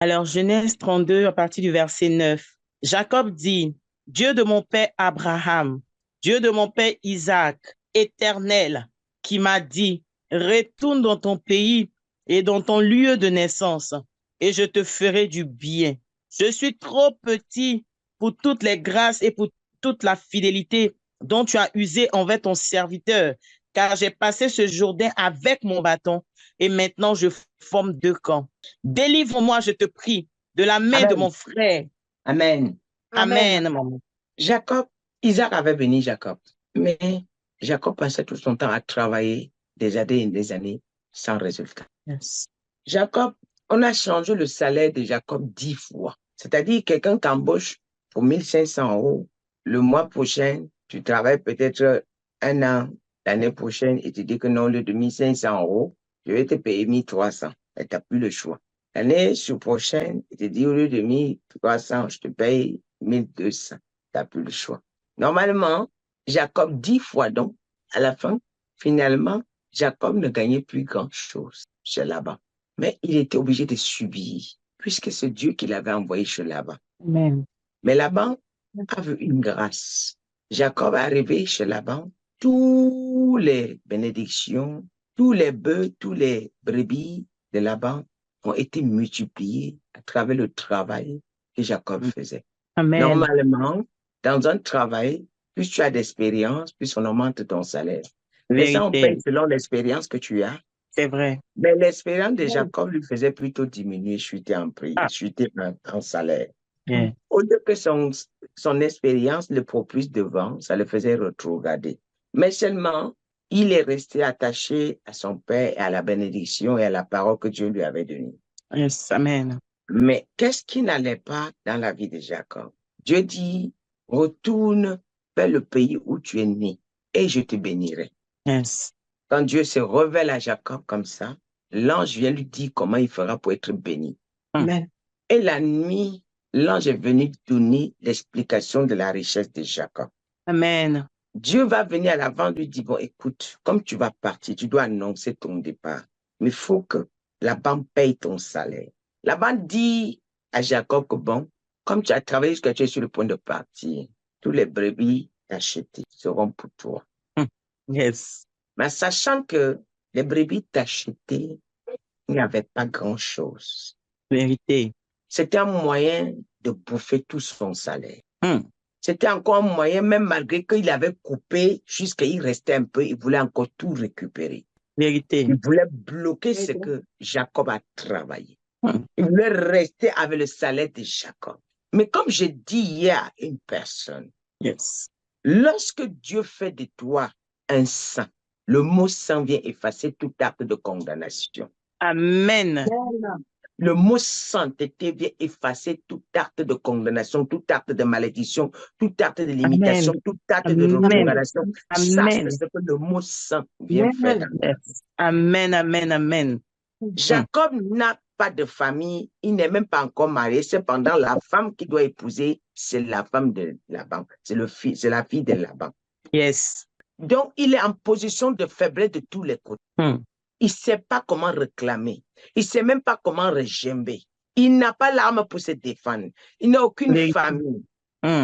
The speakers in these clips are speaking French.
Alors, Genèse 32, à partir du verset 9. Jacob dit, Dieu de mon père Abraham, Dieu de mon père Isaac, éternel, qui m'a dit, retourne dans ton pays et dans ton lieu de naissance, et je te ferai du bien. Je suis trop petit pour toutes les grâces et pour toute la fidélité dont tu as usé envers ton serviteur, car j'ai passé ce Jourdain avec mon bâton, et maintenant je forme deux camps. Délivre-moi, je te prie, de la main de Amen. mon frère. Amen. Amen, maman. Jacob, Isaac avait béni Jacob, mais Jacob passait tout son temps à travailler des années et des années sans résultat. Yes. Jacob, on a changé le salaire de Jacob 10 fois. C'est-à-dire, quelqu'un t'embauche pour 1500 euros. Le mois prochain, tu travailles peut-être un an. L'année prochaine, et tu dis que non, au lieu de 1500 euros, je vais te payer 1300. Et tu n'as plus le choix. L'année prochaine, il te dit au lieu de 1300, je te paye 1200. Tu n'as plus le choix. Normalement, Jacob 10 fois donc, à la fin, finalement, Jacob ne gagnait plus grand-chose chez Laban. Mais il était obligé de subir, puisque c'est Dieu qui l'avait envoyé chez Laban. Amen. Mais Laban avait une grâce. Jacob est arrivé chez Laban, tous les bénédictions, tous les bœufs, tous les brebis de Laban ont été multipliés à travers le travail que Jacob faisait. Amen. Normalement, dans un travail, plus tu as d'expérience, plus on augmente ton salaire. Mais ça, on paye Vérité. selon l'expérience que tu as. C'est vrai. Mais l'expérience de Jacob lui faisait plutôt diminuer, chuter en prix, Ah, chuter en salaire. yeah. Au lieu que son expérience le propulse devant, ça le faisait rétrograder. Mais seulement, il est resté attaché à son père et à la bénédiction et à la parole que Dieu lui avait donnée. Yes, amen. Mais qu'est-ce qui n'allait pas dans la vie de Jacob? Dieu dit, retourne vers le pays où tu es né et je te bénirai. Yes. Quand Dieu se révèle à Jacob comme ça, l'ange vient lui dire comment il fera pour être béni. Amen. Et la nuit, l'ange est venu donner l'explication de la richesse de Jacob. Amen. Dieu va venir à l'avant lui dire, bon, écoute, comme tu vas partir, tu dois annoncer ton départ. Mais il faut que la banque paye ton salaire. La banque dit à Jacob que bon, comme tu as travaillé jusqu'à tu es sur le point de partir, tous les brebis achetées seront pour toi. Yes. Mais sachant que les brebis t'achetaient, il n'y avait pas grand-chose. Vérité. C'était un moyen de bouffer tout son salaire. Hmm. C'était encore un moyen, même malgré qu'il avait coupé jusqu'à il restait un peu, il voulait encore tout récupérer. Vérité. Il voulait bloquer ce que Jacob a travaillé. Hmm. Il voulait rester avec le salaire de Jacob. Mais comme je dis hier à une personne, Yes. lorsque Dieu fait de toi un saint, le mot saint vient effacer tout acte de condamnation. Amen. Le mot sainteté vient effacer tout acte de condamnation, tout acte de malédiction, tout acte de limitation, Amen. tout acte de Amen. rétrogradation. Ça, c'est Amen. ce que le mot saint vient faire dans ta vie. Yes. Amen. Amen. Amen. Jacob n'a pas de famille, il n'est même pas encore marié. Cependant, la femme qu'il doit épouser, c'est la femme de Laban. C'est la fille de Laban. Yes. Donc, il est en position de faiblesse de tous les côtés. Il ne sait pas comment réclamer. Il ne sait même pas comment régimber. Il n'a pas l'arme pour se défendre. Il n'a aucune famille.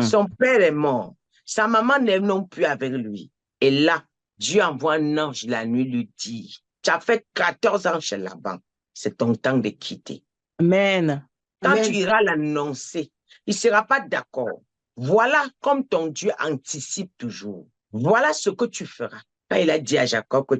Son père est mort. Sa maman n'est non plus avec lui. Et là, Dieu envoie un ange la nuit lui dit, tu as fait 14 ans chez Laban. C'est ton temps de quitter. Amen. Quand Amen. tu iras l'annoncer, il ne sera pas d'accord. Voilà comme ton Dieu anticipe toujours. Voilà ce que tu feras. Quand il a dit à Jacob que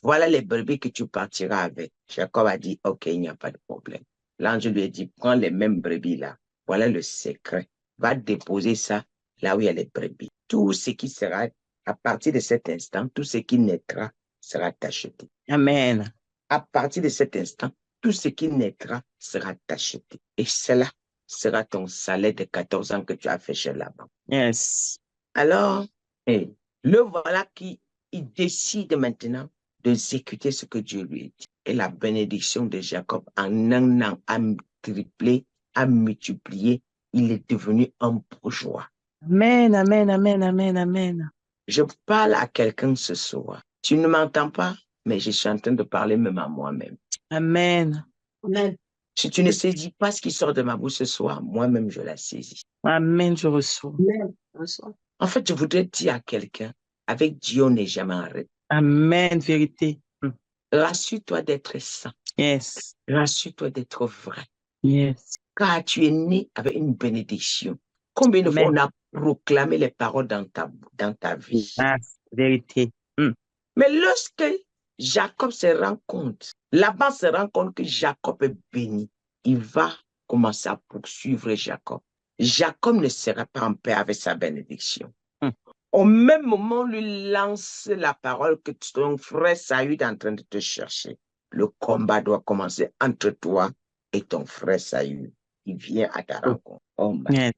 voilà les brebis que tu partiras avec. Jacob a dit, OK, il n'y a pas de problème. L'ange lui a dit, prends les mêmes brebis là. Voilà le secret. Va déposer ça là où il y a les brebis. Tout ce qui sera, à partir de cet instant, tout ce qui naîtra sera acheté. Amen. À partir de cet instant, tout ce qui naîtra sera acheté. Et cela sera ton salaire de 14 ans que tu as fait chez Laban. Yes. Alors, le voilà qui il décide maintenant d'exécuter ce que Dieu lui a dit. Et la bénédiction de Jacob en un an a triplé, a multiplié. Il est devenu un bourgeois. Amen, amen, amen, amen, amen. Je parle à quelqu'un ce soir. Tu ne m'entends pas, mais je suis en train de parler même à moi-même. Amen. Amen. Si tu ne saisis pas ce qui sort de ma bouche ce soir, moi-même, je la saisis. Amen, je reçois. Amen. En fait, je voudrais dire à quelqu'un, avec Dieu, on n'est jamais en règle. Amen, vérité. Rassure-toi d'être saint. Yes. Rassure-toi d'être vrai. Yes. Car tu es né avec une bénédiction. Combien de fois on a proclamé les paroles dans ta vie? Ah, vérité. Mais lorsque Jacob se rend compte, Laban se rend compte que Jacob est béni, il va commencer à poursuivre Jacob. Jacob ne sera pas en paix avec sa bénédiction. Au même moment, on lui lance la parole que ton frère Saül est en train de te chercher. Le combat doit commencer entre toi et ton frère Saül. Il vient à ta rencontre. Oh my.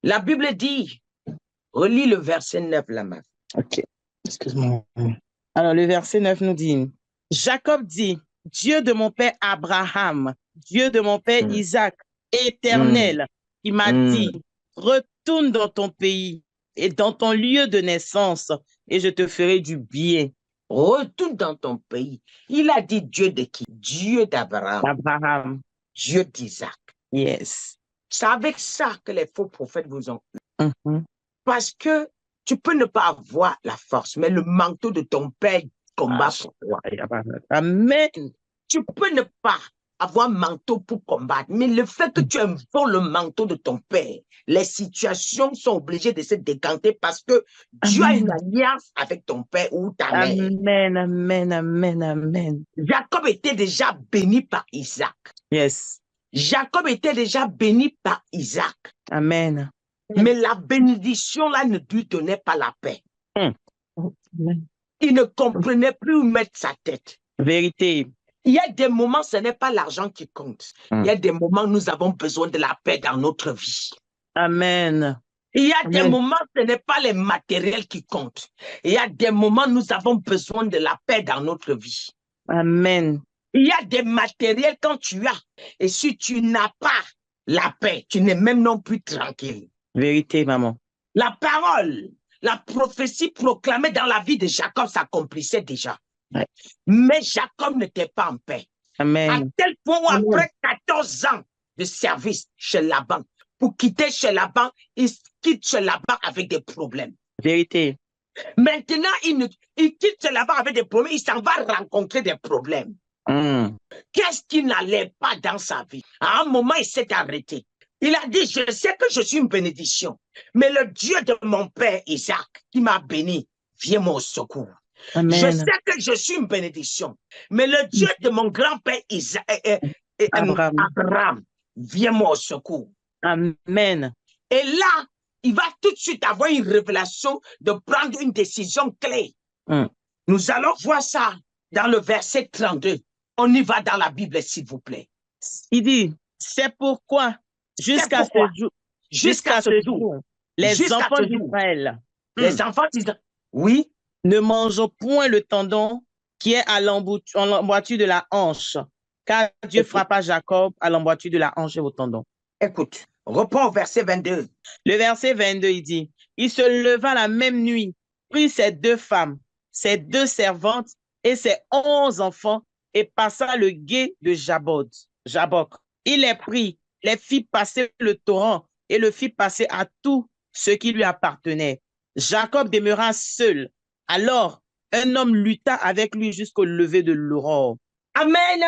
La Bible dit, relis le verset 9 là, ma. Ok, excuse-moi. Alors, le verset 9 nous dit, Jacob dit, Dieu de mon père Abraham, Dieu de mon père Isaac, éternel, qui m'a dit, retourne dans ton pays et dans ton lieu de naissance, et je te ferai du bien. Retourne dans ton pays. Il a dit Dieu de qui? Dieu d'Abraham. Abraham. Dieu d'Isaac. Yes. C'est avec ça que les faux prophètes vous ont eu. Parce que tu peux ne pas avoir la force, mais le manteau de ton père combat pour toi. Amen. Tu peux ne pas avoir un manteau pour combattre, mais le fait que tu invoques le manteau de ton père, les situations sont obligées de se décanter parce que Dieu a une alliance avec ton père ou ta mère. Amen, amen, amen, amen. Jacob était déjà béni par Isaac. Yes. Jacob était déjà béni par Isaac. Amen. Mais la bénédiction là ne lui donnait pas la paix. Il ne comprenait plus où mettre sa tête. Vérité. Il y a des moments, ce n'est pas l'argent qui compte. Il y a des moments, nous avons besoin de la paix dans notre vie. Amen. Il y a des moments, ce n'est pas les matériels qui comptent. Il y a des moments, nous avons besoin de la paix dans notre vie. Amen. Il y a des matériels quand tu as. Et si tu n'as pas la paix, tu n'es même non plus tranquille. Vérité, maman. La parole, la prophétie proclamée dans la vie de Jacob s'accomplissait déjà. Ouais. Mais Jacob n'était pas en paix. Amen. À tel point où après 14 ans de service chez Laban, pour quitter chez Laban, il quitte chez Laban avec des problèmes. Vérité. Maintenant, il quitte chez Laban avec des problèmes, il s'en va rencontrer des problèmes. Qu'est-ce qui n'allait pas dans sa vie? À un moment, il s'est arrêté. Il a dit, je sais que je suis une bénédiction, mais le Dieu de mon père Isaac, qui m'a béni, viens-moi au secours. Amen. Je sais que je suis une bénédiction, mais le Dieu de mon grand-père Abraham, viens-moi au secours. Amen. Et là, il va tout de suite avoir une révélation de prendre une décision clé. Nous allons voir ça dans le verset 32. On y va dans la Bible, s'il vous plaît. Il dit, c'est pourquoi, jusqu'à ce jour, les enfants d'Israël, les enfants d'Israël, oui, ne mangent point le tendon qui est à l'emboîture de la hanche, car Dieu frappa Jacob à l'emboîture de la hanche et au tendon. Écoute, reprends au verset 22. Le verset 22, il dit, il se leva la même nuit, prit ses 2 femmes, ses 2 servantes et ses 11 enfants et passa le gué de Jabbok. Il les prit, les fit passer le torrent et le fit passer à tout ce qui lui appartenait. Jacob demeura seul. Alors, un homme lutta avec lui jusqu'au lever de l'aurore. Amen.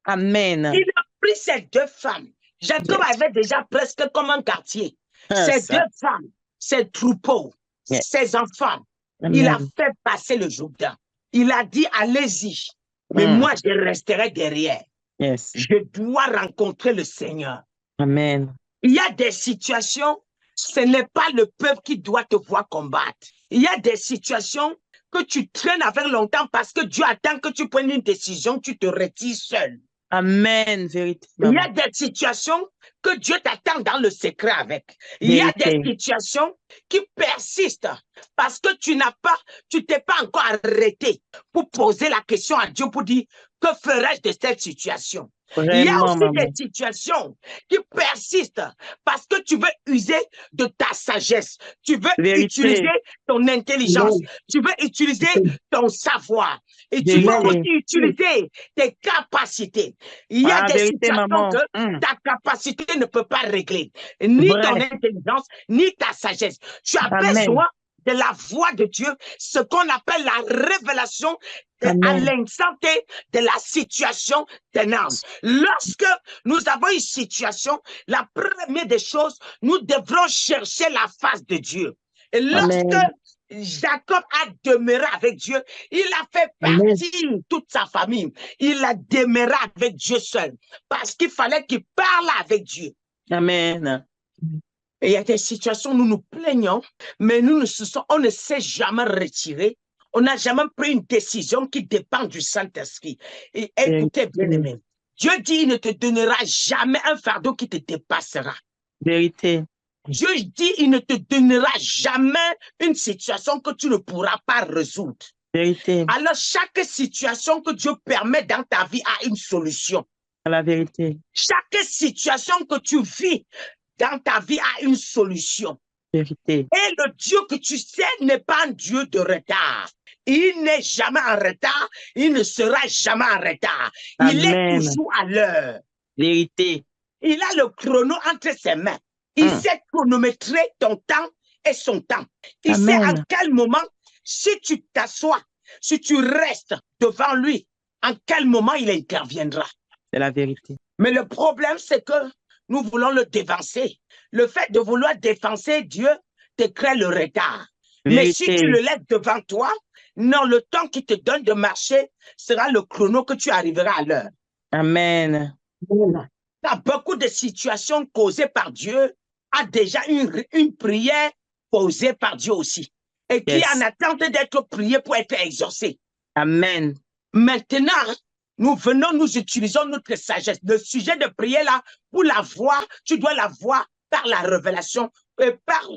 Amen. Il a pris ses 2 femmes. Jacob avait déjà presque comme un quartier. Ses 2 femmes, ses troupeaux, ses enfants. Amen. Il a fait passer le Jourdain. Il a dit, allez-y, mais moi, je resterai derrière. Yes. Je dois rencontrer le Seigneur. Amen. Il y a des situations, ce n'est pas le peuple qui doit te voir combattre. Il y a des situations que tu traînes avec longtemps parce que Dieu attend que tu prennes une décision, tu te retires seul. Amen, vérité. Il y a des situations que Dieu t'attend dans le secret avec. Il y a des situations qui persistent parce que tu t'es pas encore arrêté pour poser la question à Dieu pour dire, que ferais-je de cette situation? Il y a Vraiment, aussi des maman. situations qui persistent parce que tu veux user de ta sagesse. Tu veux utiliser Vérité. ton intelligence. Amen. Tu veux utiliser ton savoir. Et tu veux aussi Vérité. utiliser tes capacités. Il y a Ah, des vérité, situations maman. que ta capacité ne peut pas régler. Ni ton Vrai. intelligence, ni ta sagesse. Tu as Amen. besoin de la voix de Dieu, ce qu'on appelle la révélation à Amen. l'instant T de la situation d'un âme. Lorsque nous avons une situation, la première des choses, nous devrons chercher la face de Dieu. Et lorsque Amen. Jacob a demeuré avec Dieu, il a fait Amen. partie de toute sa famille. Il a demeuré avec Dieu seul parce qu'il fallait qu'il parle avec Dieu. Amen. Et il y a des situations où nous nous plaignons, mais on ne s'est jamais retiré. On n'a jamais pris une décision qui dépend du Saint-Esprit. Et écoutez, bien-aimés, Dieu dit, il ne te donnera jamais un fardeau qui te dépassera. Vérité. Dieu dit, il ne te donnera jamais une situation que tu ne pourras pas résoudre. Vérité. Alors, chaque situation que Dieu permet dans ta vie a une solution. La vérité. Chaque situation que tu vis dans ta vie a une solution. Vérité. Et le Dieu que tu sais n'est pas un Dieu de retard. Il n'est jamais en retard. Il ne sera jamais en retard. Il est toujours à l'heure. Vérité. Il a le chrono entre ses mains. Il sait chronométrer ton temps et son temps. Il sait en quel moment, si tu t'assois, si tu restes devant lui, en quel moment il interviendra. C'est la vérité. Mais le problème, c'est que nous voulons le dévancer. Le fait de vouloir dévancer Dieu te crée le retard. Vérité. Mais si tu le laisses devant toi, non, le temps qu'il te donne de marcher sera le chrono que tu arriveras à l'heure. Amen. Dans beaucoup de situations causées par Dieu, a déjà une prière posée par Dieu aussi. Et qui est en attente d'être priée pour être exaucée. Amen. Maintenant, nous utilisons notre sagesse. Le sujet de prière là, pour la voir, tu dois la voir par la révélation et par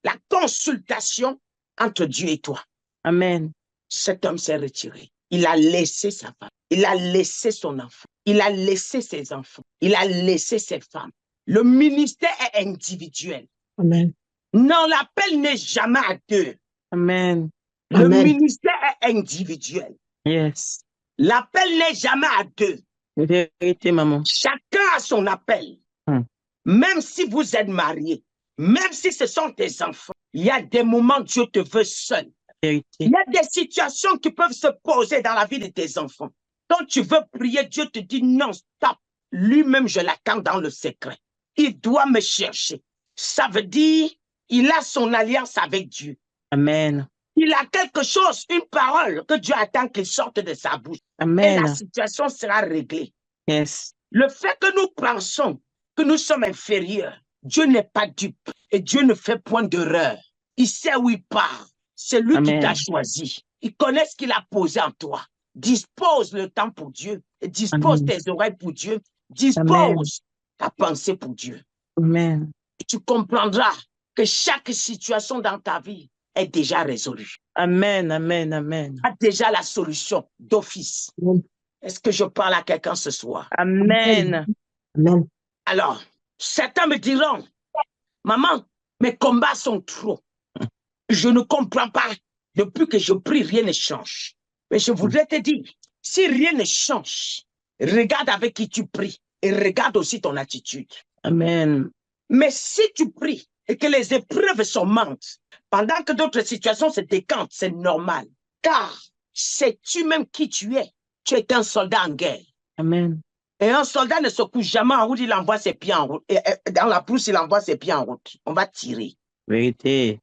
la consultation entre Dieu et toi. Amen. Cet homme s'est retiré. Il a laissé sa femme. Il a laissé son enfant. Il a laissé ses enfants. Il a laissé ses femmes. Le ministère est individuel. Amen. Non, l'appel n'est jamais à deux. Amen. Le ministère est individuel. Yes. L'appel n'est jamais à deux. Vérité, maman. Chacun a son appel. Même si vous êtes mariés, même si ce sont tes enfants, il y a des moments où Dieu te veut seul. Vérité. Il y a des situations qui peuvent se poser dans la vie de tes enfants. Quand tu veux prier, Dieu te dit non, stop. Lui-même, je l'attends dans le secret. Il doit me chercher. Ça veut dire, il a son alliance avec Dieu. Amen. Il a quelque chose, une parole que Dieu attend qu'il sorte de sa bouche. Amen. Et la situation sera réglée. Yes. Le fait que nous pensons que nous sommes inférieurs, Dieu n'est pas dupe et Dieu ne fait point d'erreur. Il sait où il part. C'est lui qui t'a choisi. Il connaît ce qu'il a posé en toi. Dispose le temps pour Dieu. Et dispose tes oreilles pour Dieu. Dispose ta pensée pour Dieu. Amen. Et tu comprendras que chaque situation dans ta vie est déjà résolue. Amen, amen, amen. A déjà la solution d'office. Est-ce que je parle à quelqu'un ce soir? Amen. Amen. Alors, certains me diront, maman, mes combats sont trop. Je ne comprends pas. Depuis que je prie, rien ne change. Mais je voudrais te dire, si rien ne change, regarde avec qui tu pries et regarde aussi ton attitude. Amen. Mais si tu pries et que les épreuves s'augmentent, pendant que d'autres situations se décantent, c'est normal. Car sais-tu même qui tu es? Tu es un soldat en guerre. Amen. Et un soldat ne se couche jamais en route, il envoie ses pieds en route. Et dans la brousse, il envoie ses pieds en route. On va tirer. Vérité.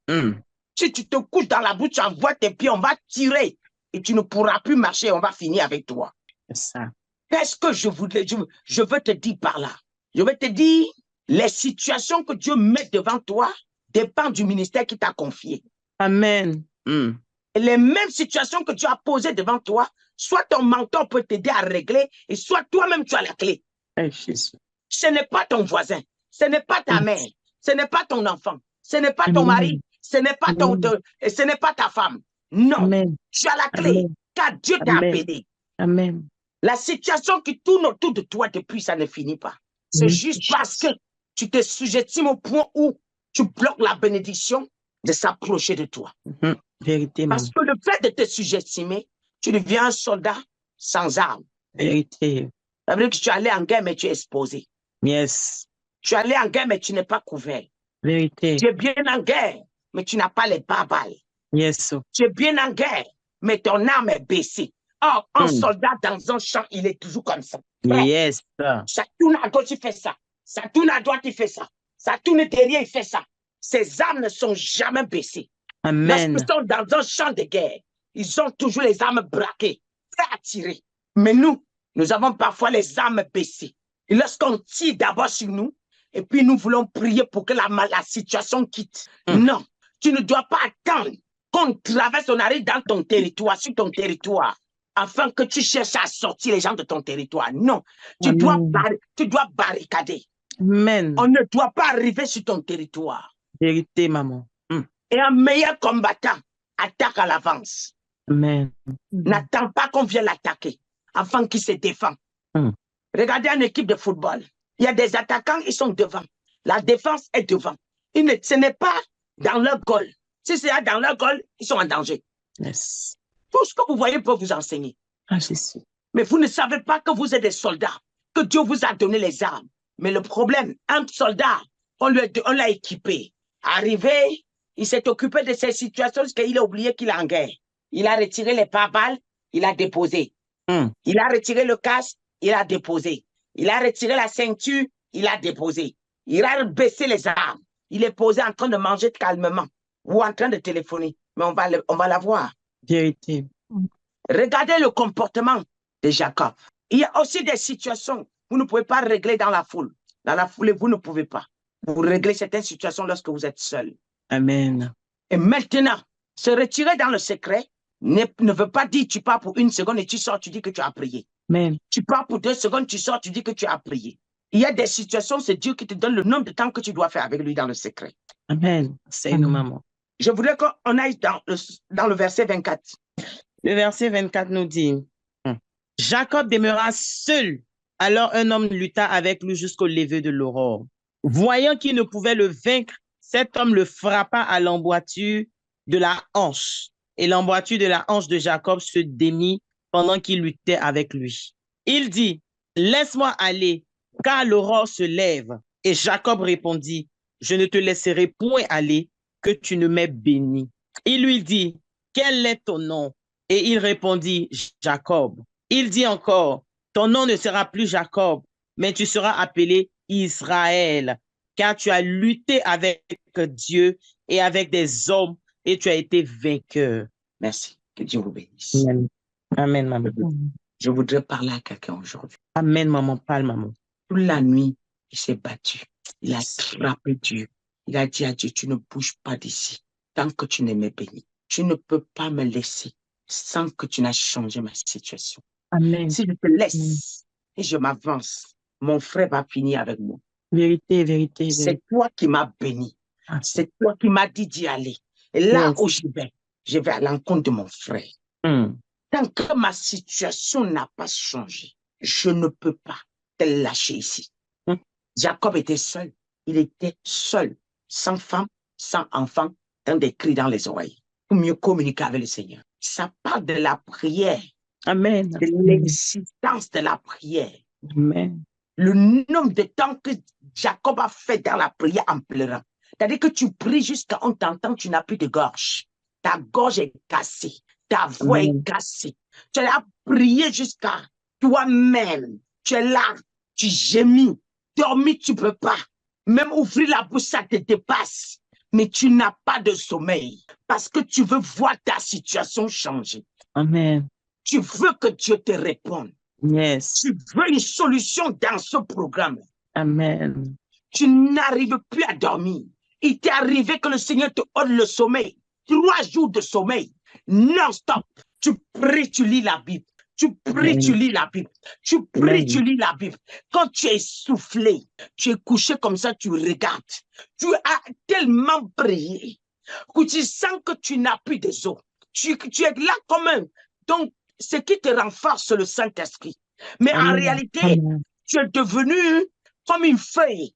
Si tu te couches dans la brousse, tu envoies tes pieds, on va tirer. Et tu ne pourras plus marcher, on va finir avec toi. C'est ça. Qu'est-ce que je veux te dire par là? Je veux te dire, les situations que Dieu met devant toi dépendent du ministère qu'il t'a confié. Amen. Et les mêmes situations que Dieu a posées devant toi, soit ton mentor peut t'aider à régler, et soit toi-même tu as la clé. Jésus. Ce n'est pas ton voisin, ce n'est pas ta mère, ce n'est pas ton enfant, ce n'est pas ton mari, ce n'est pas ce n'est pas ta femme. Non, Amen. tu as la clé, car Dieu t'a appelé. Amen. La situation qui tourne autour de toi depuis, ça ne finit pas. C'est juste parce que tu te sujettimes au point où tu bloques la bénédiction de s'approcher de toi. Vérité, maman. Parce que le fait de te sujettimer, tu deviens un soldat sans armes. Vérité. Ça veut dire que tu es allé en guerre, mais tu es exposé. Yes. Tu es allé en guerre, mais tu n'es pas couvert. Vérité. Tu es bien en guerre, mais tu n'as pas les pare-balles. Yes. Tu es bien en guerre, mais ton arme est baissée. Or, un soldat dans un champ, il est toujours comme ça. Yes. Ça tourne à gauche, il fait ça. Ça tourne à droite, il fait ça. Ça tourne derrière, il fait ça. Ces armes ne sont jamais baissées. Amen. Lorsqu'ils sont dans un champ de guerre, ils ont toujours les armes braquées, prêts à tirer. Mais nous avons parfois les armes baissées. Et lorsqu'on tire d'abord sur nous, et puis nous voulons prier pour que la situation quitte. Non, tu ne dois pas attendre qu'on traverse, on arrive dans ton territoire, sur ton territoire, afin que tu cherches à sortir les gens de ton territoire. Non, tu dois barricader. Amen. On ne doit pas arriver sur ton territoire. Vérité, maman. Et un meilleur combattant attaque à l'avance. Amen. N'attends pas qu'on vienne l'attaquer afin qu'il se défend. Regardez une équipe de football. Il y a des attaquants, ils sont devant. La défense est devant. Ce n'est pas dans leur goal. Si c'est dans leur goal, ils sont en danger. Yes. Tout ce que vous voyez peut vous enseigner. Ah, Jésus. Mais vous ne savez pas que vous êtes des soldats, que Dieu vous a donné les armes. Mais le problème, un soldat, on l'a équipé. Arrivé, il s'est occupé de ces situations parce qu'il a oublié qu'il est en guerre. Il a retiré les pare-balles, il a déposé. Il a retiré le casque, il a déposé. Il a retiré la ceinture, il a déposé. Il a baissé les armes. Il est posé en train de manger calmement ou en train de téléphoner. Mais on va la voir. Vérité. Regardez le comportement de Jacob. Il y a aussi des situations vous ne pouvez pas régler dans la foule. Dans la foule, vous ne pouvez pas. Vous réglez certaines situations lorsque vous êtes seul. Amen. Et maintenant, se retirer dans le secret ne veut pas dire tu pars pour 1 seconde et tu sors, tu dis que tu as prié. Amen. Tu pars pour 2 secondes, tu sors, tu dis que tu as prié. Il y a des situations, c'est Dieu qui te donne le nombre de temps que tu dois faire avec lui dans le secret. Amen. C'est nous, maman. Je voudrais qu'on aille dans le verset 24. Le verset 24 nous dit, Jacob demeura seul. Alors un homme lutta avec lui jusqu'au lever de l'aurore. Voyant qu'il ne pouvait le vaincre, cet homme le frappa à l'emboîture de la hanche. Et l'emboîture de la hanche de Jacob se démit pendant qu'il luttait avec lui. Il dit, laisse-moi aller, car l'aurore se lève. Et Jacob répondit, je ne te laisserai point aller, que tu ne m'aies béni. Il lui dit, quel est ton nom? Et il répondit, Jacob. Il dit encore, ton nom ne sera plus Jacob, mais tu seras appelé Israël, car tu as lutté avec Dieu et avec des hommes et tu as été vainqueur. Merci. Que Dieu vous bénisse. Amen. Amen, maman. Je voudrais parler à quelqu'un aujourd'hui. Amen, maman. Parle, maman. Toute la nuit, il s'est battu. Il a frappé Dieu. Il a dit à Dieu, tu ne bouges pas d'ici tant que tu ne m'es béni. Tu ne peux pas me laisser sans que tu n'aies changé ma situation. Amen. Si je te laisse et je m'avance, mon frère va finir avec moi. Vérité, vérité, C'est vérité. toi qui m'as béni. C'est toi qui m'as dit d'y aller. Et là où je vais à l'encontre de mon frère. Tant que ma situation n'a pas changé, je ne peux pas te lâcher ici. Jacob était seul. Il était seul, sans femme, sans enfant, dans des cris dans les oreilles, pour mieux communiquer avec le Seigneur. Ça parle de la prière. Amen. De l'existence de la prière. Amen. Le nombre de temps que Jacob a fait dans la prière en pleurant. C'est-à-dire que tu pries jusqu'à on t'entend, tu n'as plus de gorge. Ta gorge est cassée. Ta voix est cassée. Tu as prié jusqu'à toi-même. Tu es là, tu gémis. Dormir, tu ne peux pas. Même ouvrir la bouche, ça te dépasse. Mais tu n'as pas de sommeil parce que tu veux voir ta situation changer. Amen. Tu veux que Dieu te réponde. Yes. Tu veux une solution dans ce programme. Amen. Tu n'arrives plus à dormir. Il t'est arrivé que le Seigneur te donne le sommeil. 3 jours de sommeil. Non-stop. Tu pries, tu lis la Bible. Tu pries, tu lis la Bible. Tu pries, tu lis la Bible. Quand tu es essoufflé, tu es couché comme ça, tu regardes. Tu as tellement prié que tu sens que tu n'as plus de os. Tu es là comme un. Donc, ce qui te renforce, c'est le Saint-Esprit. Mais en Amen. réalité, Amen. tu es devenu comme une feuille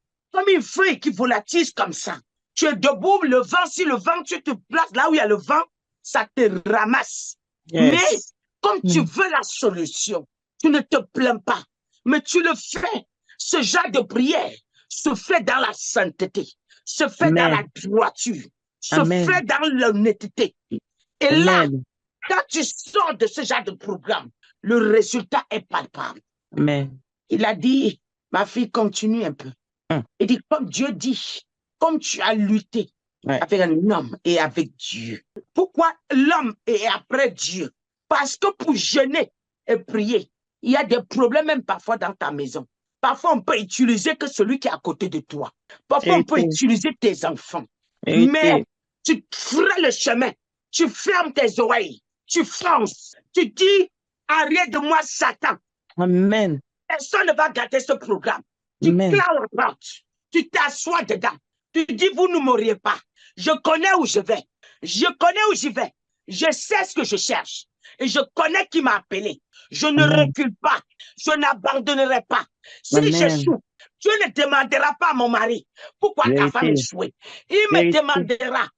qui volatile comme ça. Tu es debout, le vent, si le vent, tu te places là où il y a le vent, ça te ramasse. Mais Yes. comme tu veux la solution, tu ne te plains pas, mais tu le fais. Ce genre de prière se fait dans la sainteté, se fait dans la Amen. droiture, se Amen. fait dans l'honnêteté. Et là, Amen. quand tu sors de ce genre de programme, le résultat est palpable. Amen. Il a dit, ma fille, continue un peu. Il dit, comme Dieu dit, comme tu as lutté Ouais. avec un homme et avec Dieu. Pourquoi l'homme est après Dieu? Parce que pour jeûner et prier, il y a des problèmes même parfois dans ta maison. Parfois, on peut utiliser que celui qui est à côté de toi. Parfois, on peut utiliser tes enfants. Mais tu ferais le chemin. Tu fermes tes oreilles. Tu fonces. Tu dis, arrête de moi, Satan. Amen. Personne ne va gâter ce programme. Tu claques la porte. Tu t'assois dedans. Tu dis, vous ne m'auriez pas. Je connais où je vais. Je connais où j'y vais. Je sais ce que je cherche. Et je connais qui m'a appelé. Je ne recule pas. Je n'abandonnerai pas. Si j'échoue, Dieu ne demandera pas à mon mari pourquoi ta femme échouée. Il me demandera,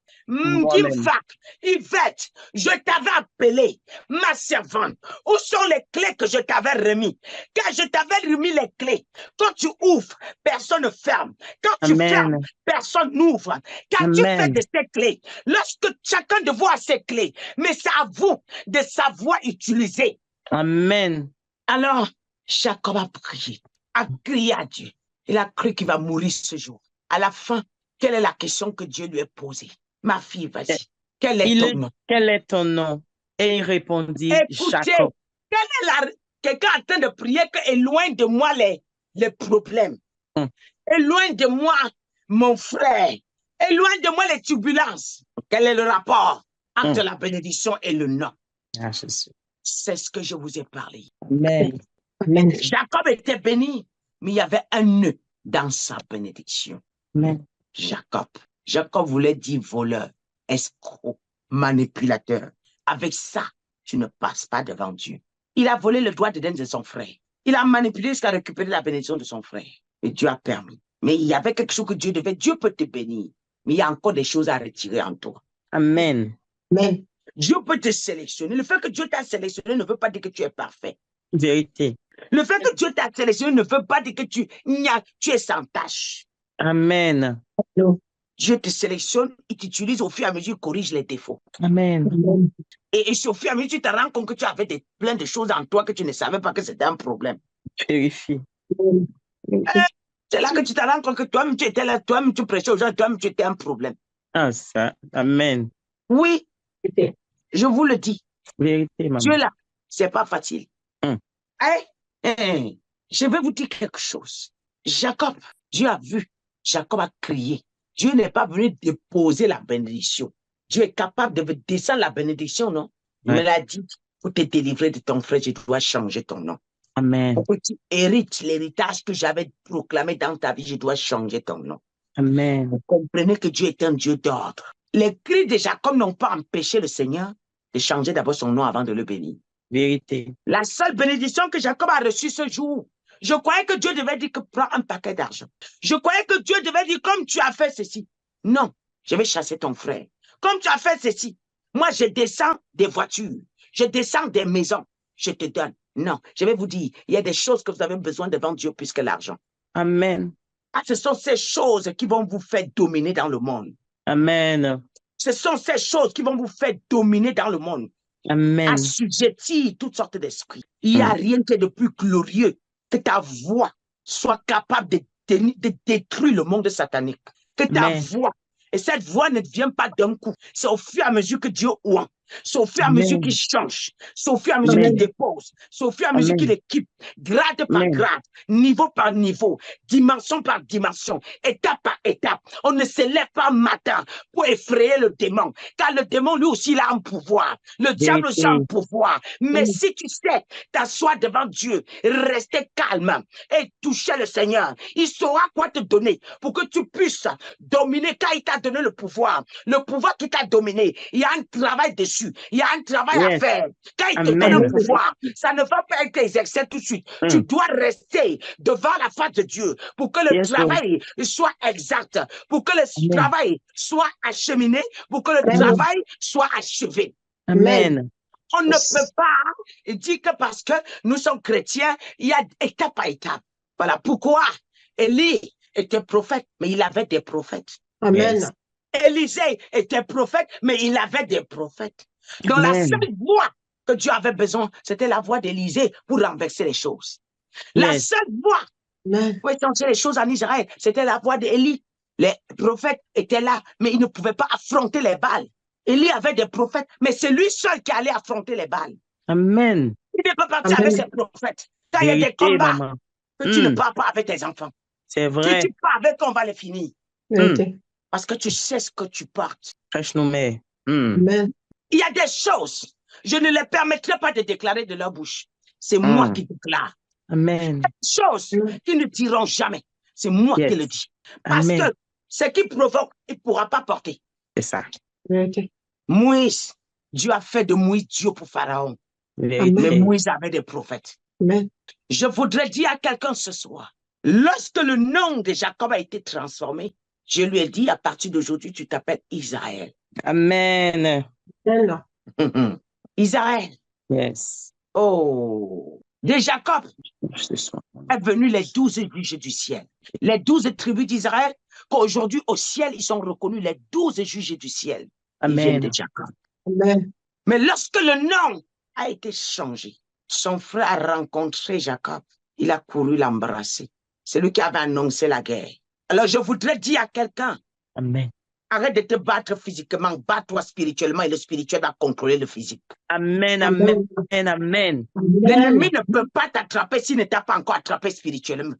Yvette, je t'avais appelé, ma servante. Où sont les clés que je t'avais remis? Quand je t'avais remis les clés, quand tu ouvres, personne ne ferme. Quand tu fermes, personne n'ouvre. Quand tu fais de ces clés, lorsque chacun de vous a ses clés, mais c'est à vous de savoir utiliser. Amen. Alors, Jacob a prié, a crié à Dieu. Il a cru qu'il va mourir ce jour. À la fin, quelle est la question que Dieu lui a posée? Ma fille, vas-y. Quel est ton nom? Quel est ton nom? Et il répondit, écoutez, Jacob. Quelqu'un est en train de prier que éloigne de moi les problèmes. Éloigne de moi mon frère. Éloigne de moi les turbulences. Quel est le rapport entre la bénédiction et le nom? Ah, Jésus. C'est ce que je vous ai parlé. Amen. Jacob était béni, mais il y avait un nœud dans sa bénédiction. Amen. Jacob voulait dire voleur, escroc, manipulateur. Avec ça, tu ne passes pas devant Dieu. Il a volé le doigt de dinde de son frère. Il a manipulé jusqu'à récupérer la bénédiction de son frère. Et Dieu a permis. Mais il y avait quelque chose que Dieu devait. Dieu peut te bénir, mais il y a encore des choses à retirer en toi. Amen. Mais Dieu peut te sélectionner. Le fait que Dieu t'a sélectionné ne veut pas dire que tu es parfait. Vérité. Le fait que Dieu t'a sélectionné ne veut pas dire que tu es sans tâche. Amen. Dieu te sélectionne, il t'utilise au fur et à mesure, il corrige les défauts. Amen. Et au fur et à mesure, tu te rends compte que tu avais plein de choses en toi que tu ne savais pas que c'était un problème. Vérifie. C'est là que tu te rends compte que toi-même, tu étais là, toi-même, tu prêchais aux gens, toi-même, tu étais un problème. Ah, ça. Amen. Oui, je vous le dis. Vérité, maman. Dieu là, c'est pas facile. Je vais vous dire quelque chose. Jacob, Dieu a vu, Jacob a crié. Dieu n'est pas venu déposer la bénédiction. Dieu est capable de descendre la bénédiction, non? Il me l'a dit, pour te délivrer de ton frère, je dois changer ton nom. Amen. Pour que tu hérites l'héritage que j'avais proclamé dans ta vie, je dois changer ton nom. Amen. Vous comprenez que Dieu est un Dieu d'ordre. Les cris de Jacob n'ont pas empêché le Seigneur de changer d'abord son nom avant de le bénir. Vérité. La seule bénédiction que Jacob a reçue ce jour, je croyais que Dieu devait dire que prends un paquet d'argent. Je croyais que Dieu devait dire comme tu as fait ceci. Non, je vais chasser ton frère. Comme tu as fait ceci, moi je descends des voitures, je descends des maisons, je te donne. Non, je vais vous dire, il y a des choses que vous avez besoin devant Dieu plus que l'argent. Amen. Ah, ce sont ces choses qui vont vous faire dominer dans le monde. Amen. Ce sont ces choses qui vont vous faire dominer dans le monde. Amen. Assujettir toutes sortes d'esprits. Il n'y a rien qui est de plus glorieux que ta voix soit capable de détruire le monde satanique. Que ta voix, et cette voix ne vient pas d'un coup. C'est au fur et à mesure que Dieu oint. C'est au fur et à mesure qu'il change. C'est au fur et à mesure qu'il dépose. C'est au fur et à mesure qu'il équipe. Grade par grade, niveau par niveau, dimension par dimension, étape par étape. On ne se lève pas matin pour effrayer le démon, car le démon, lui aussi, il a un pouvoir. Le diable aussi a un pouvoir. Mais si tu sais t'asseoir devant Dieu, rester calme et toucher le Seigneur, il saura quoi te donner pour que tu puisses dominer, car il t'a donné le pouvoir qui t'a dominé. Il y a un travail dessus, il y a un travail à faire. Quand il te donne un pouvoir, ça ne va pas être exercé tout de suite. Tu dois rester devant la face de Dieu pour que le travail soit exact, pour que le travail soit acheminé, pour que le travail soit achevé. Amen. On ne peut pas dire que parce que nous sommes chrétiens, il y a étape à étape. Voilà pourquoi Élie était prophète, mais il avait des prophètes. Amen. Élisée était prophète, mais il avait des prophètes. Donc la seule voix que Dieu avait besoin, c'était la voix d'Élisée pour renverser les choses. La seule voix pour changer les choses en Israël, c'était la voix d'Élie. Les prophètes étaient là, mais ils ne pouvaient pas affronter les Baals. Élie avait des prophètes, mais c'est lui seul qui allait affronter les Baals. Amen. Il ne peut pas partir avec ses prophètes. Quand il y a des combats, que tu ne pars pas avec tes enfants. C'est vrai. Si tu pars avec, on va les finir. Parce que tu sais ce que tu portes. Amen. Il y a des choses, je ne les permettrai pas de déclarer de leur bouche. C'est moi qui déclare. Amen. Des choses qui ne diront jamais. C'est moi qui le dis. Parce que ce qui provoque, il ne pourra pas porter. C'est ça. Moïse, Dieu a fait de Moïse Dieu pour Pharaon. Mais Moïse avait des prophètes. Je voudrais dire à quelqu'un ce soir, lorsque le nom de Jacob a été transformé, je lui ai dit, à partir d'aujourd'hui, tu t'appelles Israël. Amen. Israël. Yes. Oh. De Jacob est venu les 12 juges du ciel. Les 12 tribus d'Israël, qu'aujourd'hui au ciel, ils sont reconnus les 12 juges du ciel. Ils viennent de Jacob. Amen. Mais lorsque le nom a été changé, son frère a rencontré Jacob. Il a couru l'embrasser. C'est lui qui avait annoncé la guerre. Alors je voudrais dire à quelqu'un, Amen. Arrête de te battre physiquement, bats-toi spirituellement et le spirituel va contrôler le physique. Amen, amen, amen, amen. L'ennemi ne peut pas t'attraper s'il ne t'a pas encore attrapé spirituellement.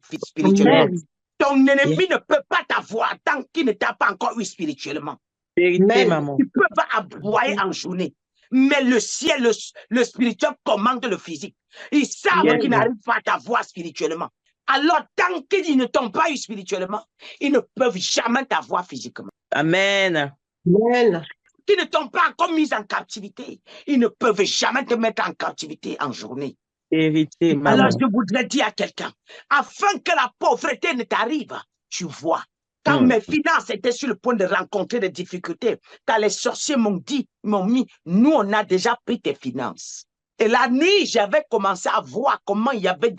Ton ennemi ne peut pas t'avoir tant qu'il ne t'a pas encore eu spirituellement. Vérité, maman. Tu peux pas aboyer en journée. Mais le ciel, le spirituel commande le physique. Ils savent qu'ils n'arrivent pas à t'avoir spirituellement. Alors, tant qu'ils ne t'ont pas eu spirituellement, ils ne peuvent jamais t'avoir physiquement. Amen. Amen. Qui ne t'ont pas encore mis en captivité, ils ne peuvent jamais te mettre en captivité en journée. Vérité, maman. Alors, je voudrais dire à quelqu'un, afin que la pauvreté ne t'arrive, tu vois, quand mes finances étaient sur le point de rencontrer des difficultés, quand les sorciers m'ont dit, m'ont mis, nous, on a déjà pris tes finances. Et la nuit, j'avais commencé à voir comment il y avait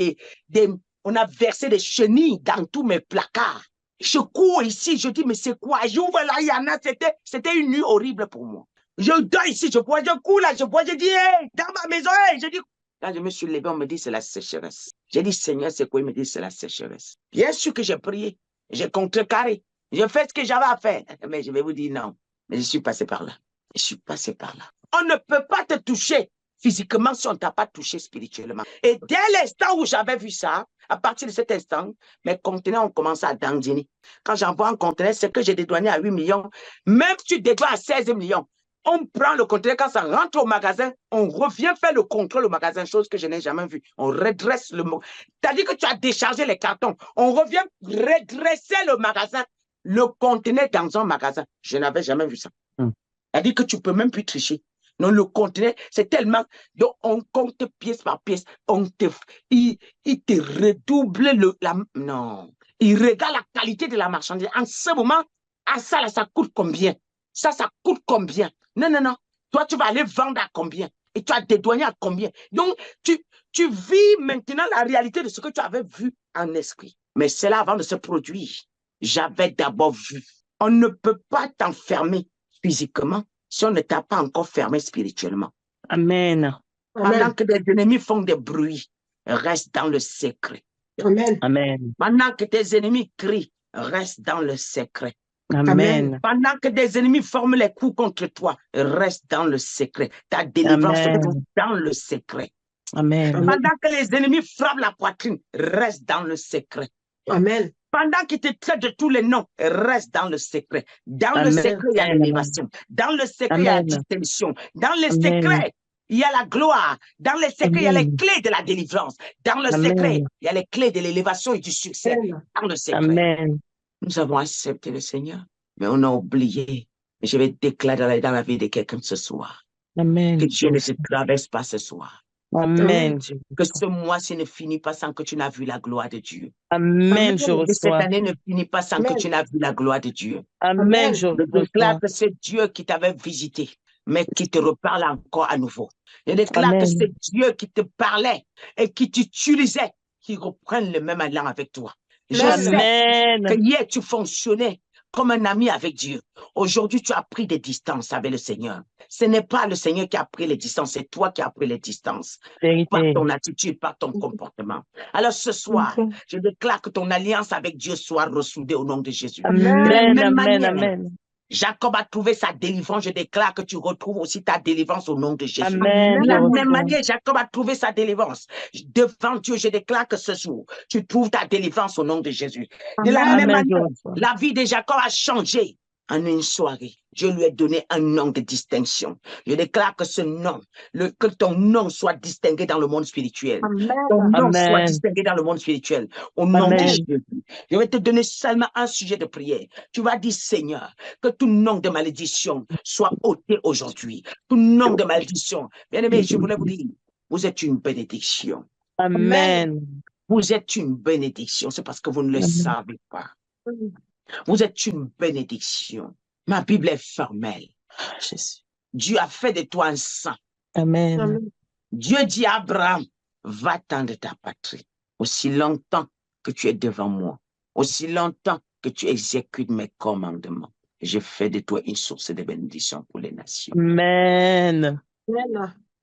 on a versé des chenilles dans tous mes placards. Je cours ici, je dis, mais c'est quoi? J'ouvre là, il y en a, c'était une nuit horrible pour moi. Je dors ici, je bois, je cours là, je bois, je dis, hey, dans ma maison, hey, je dis. Quand je me suis levé, on me dit, c'est la sécheresse. J'ai dit, Seigneur, c'est quoi? Il me dit, c'est la sécheresse. Bien sûr que j'ai prié, j'ai contrecarré, j'ai fait ce que j'avais à faire. Mais je vais vous dire non. Mais je suis passé par là. Je suis passé par là. On ne peut pas te toucher physiquement si on ne t'a pas touché spirituellement. Et dès l'instant où j'avais vu ça, à partir de cet instant, mes conteneurs ont commencé à dandiner. Quand j'envoie un conteneur, c'est que j'ai dédouané à 8 millions. Même si tu dédouanes à 16 millions, on prend le conteneur, quand ça rentre au magasin, on revient faire le contrôle au magasin, chose que je n'ai jamais vue. On redresse le mot. C'est-à-dire que tu as déchargé les cartons. On revient redresser le magasin, le conteneur dans un magasin. Je n'avais jamais vu ça. C'est-à-dire que tu ne peux même plus tricher. Non, le conteneur, c'est tellement... Donc, on compte pièce par pièce. Il te redouble non. Il regarde la qualité de la marchandise. En ce moment, ça, là, ça coûte combien? Ça coûte combien? Non, non, non. Toi, tu vas aller vendre à combien? Et tu as dédouané à combien? Donc, tu vis maintenant la réalité de ce que tu avais vu en esprit. Mais c'est là avant de se produire. J'avais d'abord vu. On ne peut pas t'enfermer physiquement si on ne t'a pas encore fermé spirituellement. Amen. Pendant que des ennemis font des bruits, reste dans le secret. Amen. Amen. Pendant que tes ennemis crient, reste dans le secret. Amen. Pendant que des ennemis forment les coups contre toi, reste dans le secret. Ta délivrance se trouve dans le secret. Amen. Pendant que les ennemis frappent la poitrine, reste dans le secret. Amen. Pendant qu'il te traite de tous les noms, reste dans le secret. Dans le Amen. secret, il y a l'élévation. Dans le secret, il y a la Amen. distinction. Dans le Amen. secret, il y a la gloire. Dans le secret, il y a les Amen. clés de la délivrance. Dans le Amen. secret, il y a les clés de l'élévation et du succès. Dans le secret. Amen. Nous avons accepté le Seigneur, mais on a oublié. Mais je vais déclarer dans la vie de quelqu'un ce soir Amen. que Dieu ne te traverse pas ce soir. Amen. Que ce mois-ci ne finit pas sans que tu n'as vu la gloire de Dieu. Amen. Je Que cette reçois. année ne finit pas sans que tu n'as vu la gloire de Dieu. Amen. Je Je déclare reçois. que c'est Dieu qui t'avait visité, mais qui te reparle encore à nouveau. Je déclare que Amen. c'est Dieu qui te parlait et qui t'utilisait, qui reprenne le même allant avec toi. Je sais que Amen. hier, tu fonctionnais comme un ami avec Dieu. Aujourd'hui, tu as pris des distances avec le Seigneur. Ce n'est pas le Seigneur qui a pris les distances, c'est toi qui as pris les distances. Par Vérité. ton attitude, par ton comportement. Alors ce soir, je déclare que ton alliance avec Dieu soit ressoudée au nom de Jésus. De la Amen. même Amen. manière, Amen. Jacob a trouvé sa délivrance. Je déclare que tu retrouves aussi ta délivrance au nom de Jésus. Amen. De Je la même reçois. manière, Jacob a trouvé sa délivrance. Devant Dieu, je déclare que ce jour, tu trouves ta délivrance au nom de Jésus. De la même Amen. Je manière, reçois. la vie de Jacob a changé en une soirée. Dieu lui a donné un nom de distinction. Je déclare que ce nom, que ton nom soit distingué dans le monde spirituel. Ton nom soit Amen. distingué dans le monde spirituel. Au nom de Amen. Jésus. Je vais te donner seulement un sujet de prière. Tu vas dire, Seigneur, que tout nom de malédiction soit ôté aujourd'hui. Tout nom de malédiction. Bien-aimé, je voulais vous dire, vous êtes une bénédiction. Amen. Vous êtes une bénédiction. C'est parce que vous ne le Amen. savez pas. Vous êtes une bénédiction. Ma Bible est formelle. Jésus. Dieu a fait de toi un saint. Amen. Dieu dit à Abraham, va-t'en de ta patrie. Aussi longtemps que tu es devant moi, aussi longtemps que tu exécutes mes commandements, je fais de toi une source de bénédiction pour les nations. Amen.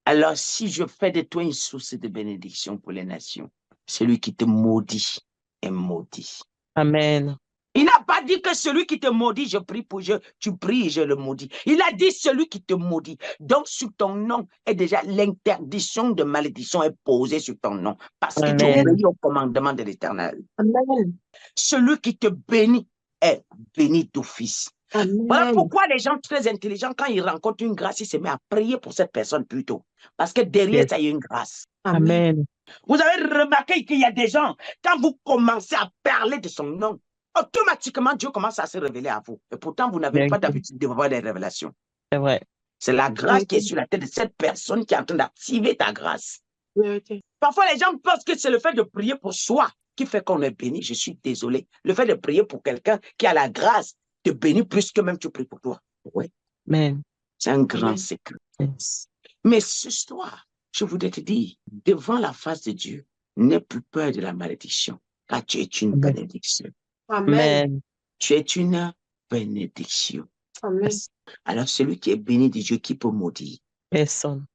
Alors, si je fais de toi une source de bénédiction pour les nations, celui qui te maudit est maudit. Amen. Il n'a pas dit que celui qui te maudit, je prie pour tu pries et je le maudis. Il a dit celui qui te maudit. Donc, sur ton nom est déjà l'interdiction de malédiction est posée sur ton nom parce que tu Amen. obéis au commandement de l'Éternel. Celui qui te bénit est béni d'office. Voilà pourquoi les gens très intelligents, quand ils rencontrent une grâce, ils se mettent à prier pour cette personne plutôt. Parce que derrière, Yes. ça y a une grâce. Amen. Vous avez remarqué qu'il y a des gens, quand vous commencez à parler de son nom, automatiquement, Dieu commence à se révéler à vous. Et pourtant, vous n'avez pas Vérité. d'habitude de voir des révélations. C'est vrai. C'est la grâce qui est sur la tête de cette personne qui est en train d'activer ta grâce. Parfois, les gens pensent que c'est le fait de prier pour soi qui fait qu'on est béni. Je suis désolé. Le fait de prier pour quelqu'un qui a la grâce te bénit plus que même tu pries pour toi. Oui, Amen. c'est un grand secret. Yes. Mais ce soir, je voudrais te dire, devant la face de Dieu, n'aie plus peur de la malédiction, car tu es une Amen. bénédiction. Amen. Tu es une bénédiction. Amen. Alors, celui qui est béni de Dieu, qui peut maudire? Personne.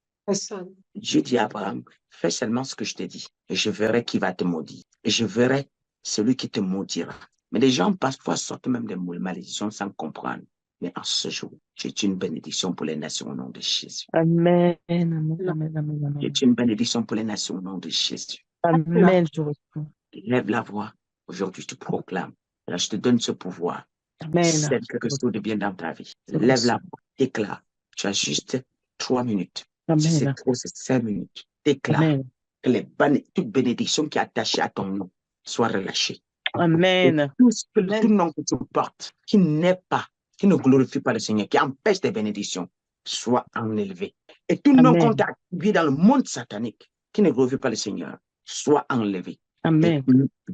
Dieu dit à Abraham, fais seulement ce que je te dis, et je verrai qui va te maudire. Et je verrai celui qui te maudira. Mais les gens, parfois, sortent même des malédictions sans comprendre. Mais en ce jour, tu es une bénédiction pour les nations au nom de Jésus. Amen. Amen. Amen. Amen. Tu es Amen. une bénédiction pour les nations au nom de Jésus. Amen. Je reçois. Lève la voix. Aujourd'hui, je te proclame. Alors, je te donne ce pouvoir. Amen. C'est quelque chose de bien dans ta vie. Lève la voix. Déclare. Tu as juste 3 minutes. Si c'est Amen. trop, c'est 5 minutes. Déclare Amen. que toute bénédiction qui est attachée à ton nom soit relâchée. Et Amen. tout nom que tu portes, qui n'est pas, qui ne glorifie pas le Seigneur, qui empêche des bénédictions, soit enlevé. Et tout nom qu'on Amen. t'a attribué dans le monde satanique, qui ne glorifie pas le Seigneur, soit enlevé. Et Amen.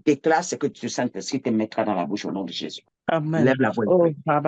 déclare ce que tu sens que si te mettra dans la bouche au nom de Jésus. Amen. Lève la voix. Oh, Baba.